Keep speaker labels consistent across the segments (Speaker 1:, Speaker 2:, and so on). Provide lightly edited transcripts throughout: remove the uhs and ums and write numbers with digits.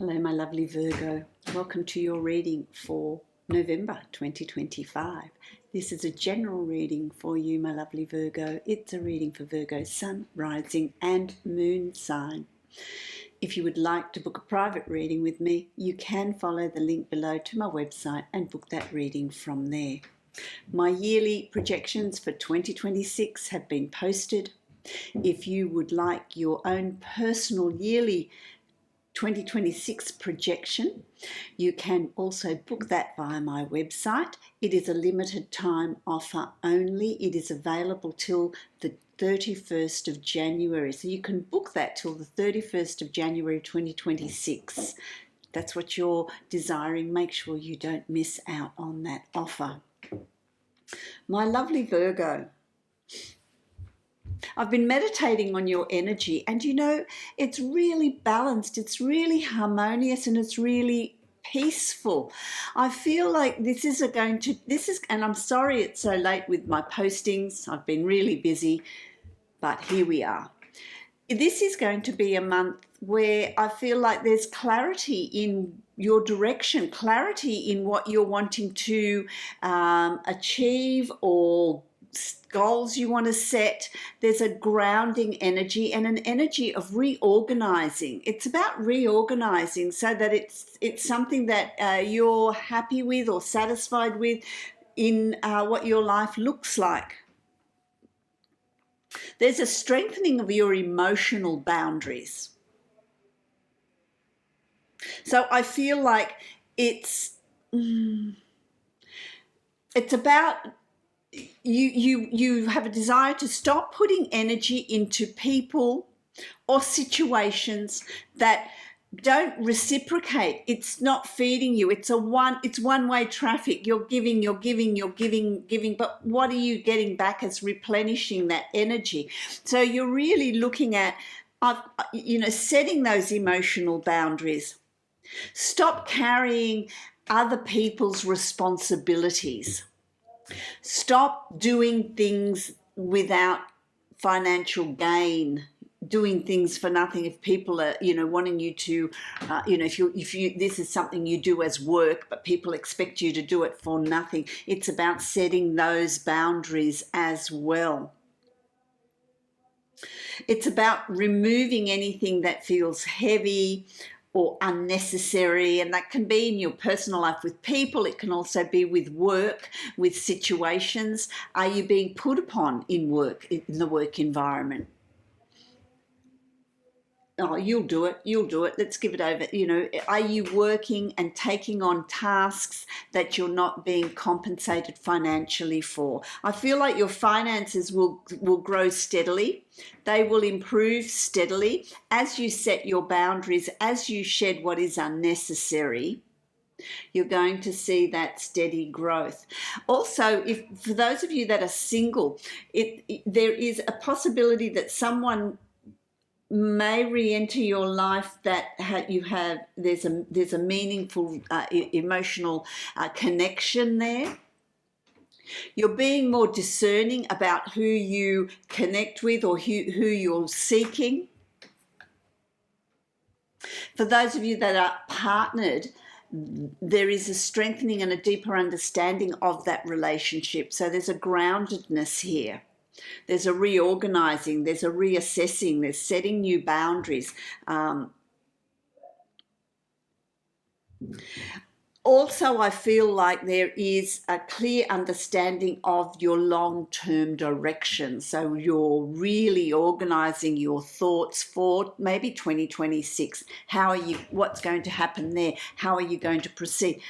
Speaker 1: Hello, my lovely Virgo. Welcome to your reading for November 2025. This is a general reading for you, my lovely Virgo. It's a reading for Virgo sun, rising and moon sign. If you would like to book a private reading with me, you can follow the link below to my website and book that reading from there. My yearly projections for 2026 have been posted. If you would like your own personal yearly 2026 projection, you can also book that via my website. It is a limited time offer only. It is available till the 31st of January. So you can book that till the 31st of January 2026. That's what you're desiring. Make sure you don't miss out on that offer. My lovely Virgo, I've been meditating on your energy, and you know, it's really balanced, it's really harmonious, and it's really peaceful. I feel like and I'm sorry it's so late with my postings. I've been really busy, but here we are. This is going to be a month where I feel like there's clarity in your direction, clarity in what you're wanting to achieve or goals you want to set. There's a grounding energy and an energy of reorganizing. It's about reorganizing so that it's something that you're happy with or satisfied with in what your life looks like. There's a strengthening of your emotional boundaries. So I feel like it's about you have a desire to stop putting energy into people or situations that don't reciprocate. It's not feeding you. It's one-way traffic. You're giving, but what are you getting back as replenishing that energy? So you're really looking at setting those emotional boundaries. Stop carrying other people's responsibilities. Stop doing things without financial gain, doing things for nothing. If people are, wanting you to, if you this is something you do as work, but people expect you to do it for nothing. It's about setting those boundaries as well. It's about removing anything that feels heavy or unnecessary, and that can be in your personal life with people. It can also be with work, with situations. Are you being put upon in work, in the work environment? Oh, you'll do it. Let's give it over. Are you working and taking on tasks that you're not being compensated financially for? I feel like your finances will grow steadily. They will improve steadily as you set your boundaries, as you shed what is unnecessary. You're going to see that steady growth. Also, for those of you that are single, there is a possibility that someone may re-enter your life that there's a meaningful emotional connection there. You're being more discerning about who you connect with or who you're seeking. For those of you that are partnered, there is a strengthening and a deeper understanding of that relationship. So there's a groundedness here. There's a reorganizing, there's a reassessing, there's setting new boundaries. Also, I feel like there is a clear understanding of your long-term direction. So you're really organizing your thoughts for maybe 2026. What's going to happen there? How are you going to proceed?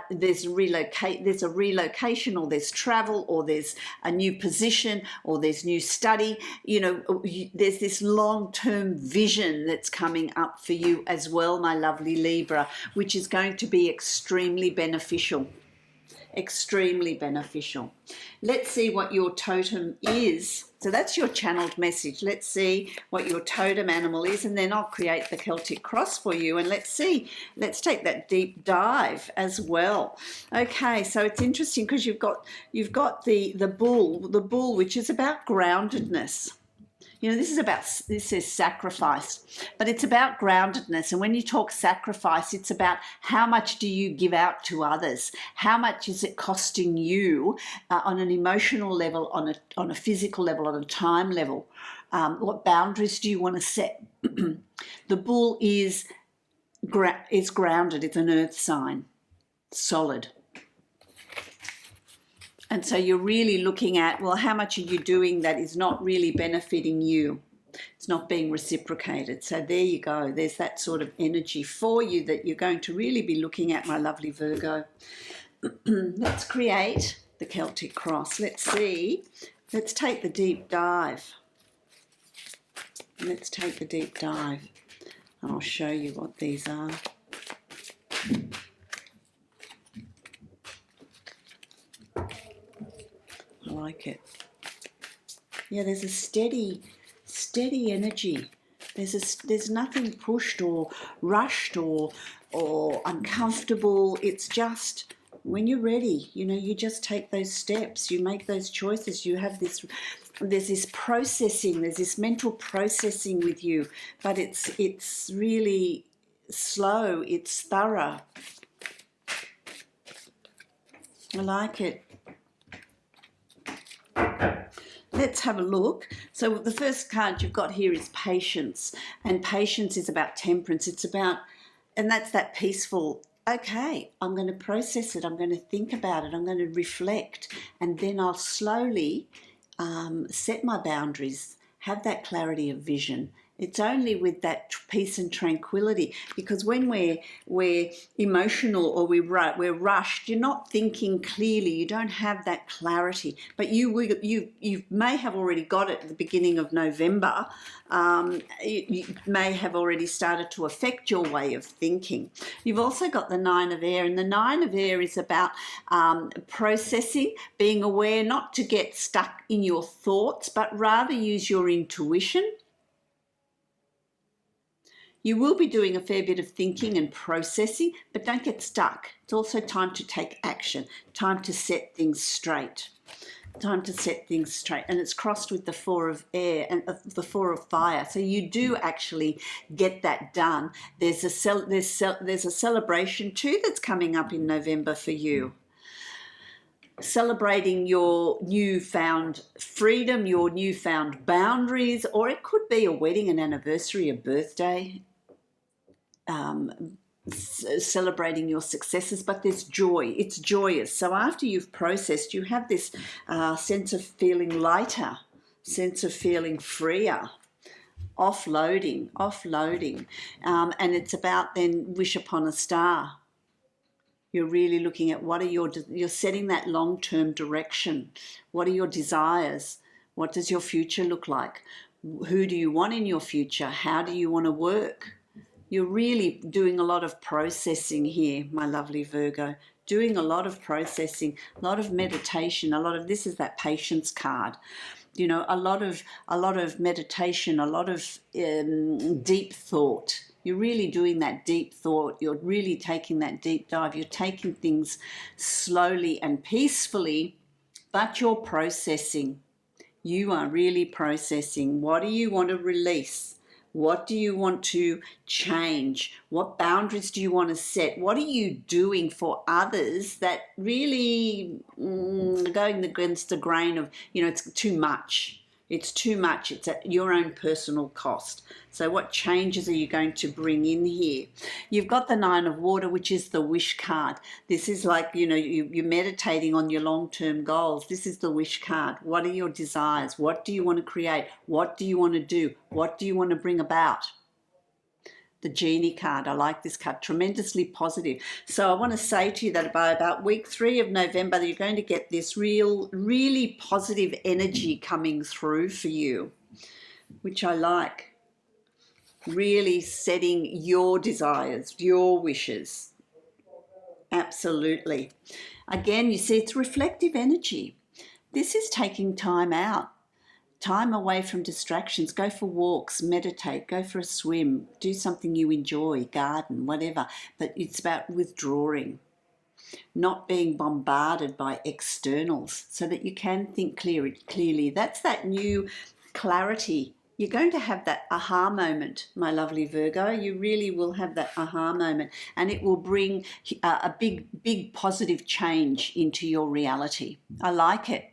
Speaker 1: There's a relocation, or there's travel, or there's a new position, or there's new study. There's this long-term vision that's coming up for you as well, my lovely Libra, which is going to be extremely beneficial. Let's see what your totem is. So that's your channeled message. Let's see what your totem animal is, and then I'll create the Celtic cross for you, and let's take that deep dive as well. Okay, so it's interesting because you've got the bull, which is about groundedness. You know, this is sacrifice, but it's about groundedness. And when you talk sacrifice, it's about how much do you give out to others? How much is it costing you on an emotional level, on a physical level, on a time level? What boundaries do you want to set? The bull is grounded. It's an earth sign, solid. And so you're really looking at, well, how much are you doing that is not really benefiting you? It's not being reciprocated. So there you go. There's that sort of energy for you that you're going to really be looking at, my lovely Virgo. Let's create the Celtic cross. Let's see. Let's take the deep dive. Let's take the deep dive. And I'll show you what these are. I like it. Yeah, there's a steady energy. There's nothing pushed or rushed or uncomfortable. It's just when you're ready, you know, you just take those steps, you make those choices. You have this, there's this processing, there's this mental processing with you, but it's really slow, it's thorough. I like it. Let's have a look. So the first card you've got here is patience, and patience is about temperance. It's about, and that's that peaceful, okay, I'm going to process it, I'm going to think about it, I'm going to reflect, and then I'll slowly set my boundaries, have that clarity of vision. It's only with that peace and tranquility, because when we're emotional or we're rushed, you're not thinking clearly. You don't have that clarity. But you may have already got it at the beginning of November. You may have already started to affect your way of thinking. You've also got the Nine of Air, and the Nine of Air is about processing, being aware, not to get stuck in your thoughts, but rather use your intuition. You will be doing a fair bit of thinking and processing, but don't get stuck. It's also time to take action, time to set things straight. Time to set things straight. And it's crossed with the Four of Air and the Four of Fire. So you do actually get that done. There's a celebration too that's coming up in November for you. Celebrating your newfound freedom, your newfound boundaries, or it could be a wedding, an anniversary, a birthday. Celebrating your successes, but there's joy. It's joyous. So after you've processed, you have this sense of feeling lighter, sense of feeling freer, offloading, and it's about then wish upon a star. You're really looking at what are you're setting that long-term direction. What are your desires? What does your future look like? Who do you want in your future? How do you want to work? You're really doing a lot of processing here, my lovely Virgo. Doing a lot of processing, a lot of meditation, this is that patience card. You know, a lot of meditation, a lot of deep thought. You're really doing that deep thought. You're really taking that deep dive. You're taking things slowly and peacefully, but you're processing. You are really processing. What do you want to release? What do you want to change? What boundaries do you want to set? What are you doing for others that really going against the grain of, you know, it's too much. It's too much. It's at your own personal cost. So what changes are you going to bring in here? You've got the Nine of Water, which is the wish card. This is like, you know, you're meditating on your long-term goals. This is the wish card. What are your desires? What do you want to create? What do you want to do? What do you want to bring about? The Genie card. I like this card. Tremendously positive. So I want to say to you that by about week 3 of November, you're going to get this really positive energy coming through for you, which I like. Really setting your desires, your wishes. Absolutely. Again, you see, it's reflective energy. This is taking time out. Time away from distractions. Go for walks, meditate, go for a swim, do something you enjoy, garden, whatever. But it's about withdrawing, not being bombarded by externals so that you can think clearly. That's that new clarity You're going to have that aha moment, my lovely Virgo. You really will have that aha moment, and it will bring a big positive change into your reality. I like it.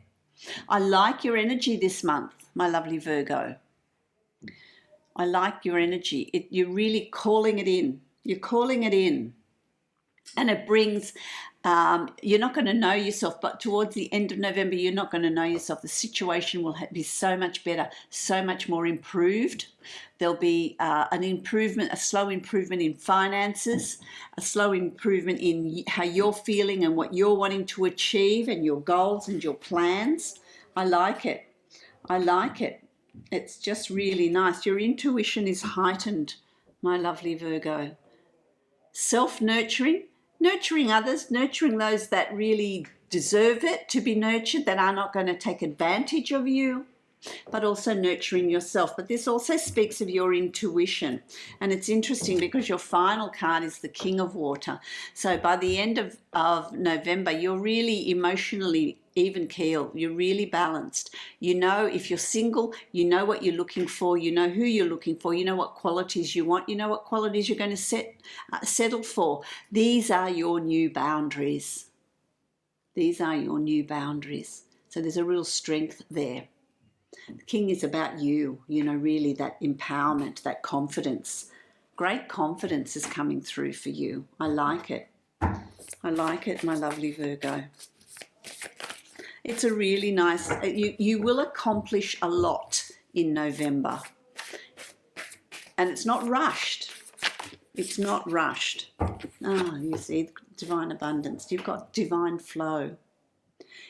Speaker 1: I like your energy this month, my lovely Virgo. I like your energy. You're really calling it in. You're calling it in. And it brings, you're not going to know yourself, but towards the end of November, you're not going to know yourself. The situation will be so much better, so much more improved. There'll be an improvement, a slow improvement in finances, a slow improvement in how you're feeling and what you're wanting to achieve and your goals and your plans. I like it. I like it. It's just really nice. Your intuition is heightened, my lovely Virgo. Self-nurturing, nurturing others, nurturing those that really deserve it to be nurtured, that are not going to take advantage of you, but also nurturing yourself. But this also speaks of your intuition. And it's interesting because your final card is the King of Water. So by the end of November, you're really emotionally even keel. You're really balanced. You know, if you're single, you know what you're looking for. You know who you're looking for. You know what qualities you want. You know what qualities you're going to settle for. These are your new boundaries. These are your new boundaries. So there's a real strength there. The King is about you, you know, really that empowerment, that confidence. Great confidence is coming through for you. I like it. I like it, my lovely Virgo. It's a really nice, you will accomplish a lot in November. And it's not rushed. It's not rushed. Ah, you see, divine abundance. You've got divine flow.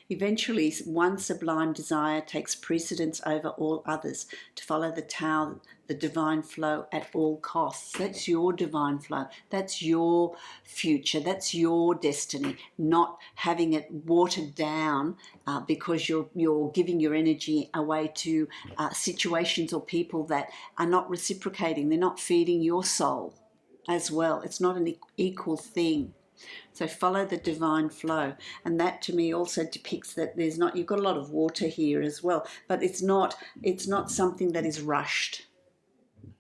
Speaker 1: Eventually, one sublime desire takes precedence over all others, to follow the Tao, the divine flow at all costs. That's your divine flow. That's your future. That's your destiny, not having it watered down because you're giving your energy away to situations or people that are not reciprocating. They're not feeding your soul as well. It's not an equal thing. So follow the divine flow, and that to me also depicts that there's not, you've got a lot of water here as well, but it's not something that is rushed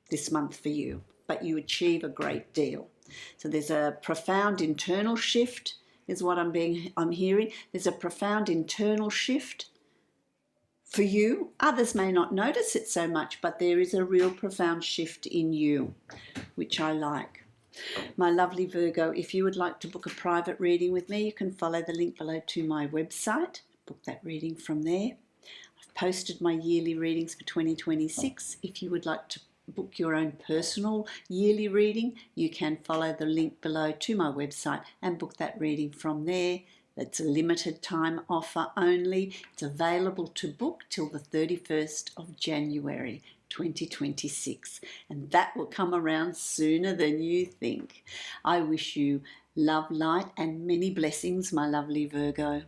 Speaker 1: this month for you, but you achieve a great deal. So there's a profound internal shift is what I'm hearing. There's a profound internal shift for you. Others may not notice it so much, but there is a real profound shift in you, which I like. My lovely Virgo, if you would like to book a private reading with me, you can follow the link below to my website. Book that reading from there. I've posted my yearly readings for 2026. If you would like to book your own personal yearly reading, you can follow the link below to my website and book that reading from there. It's a limited time offer only. It's available to book till the 31st of January 2026, and that will come around sooner than you think. I wish you love, light, and many blessings, my lovely Virgo.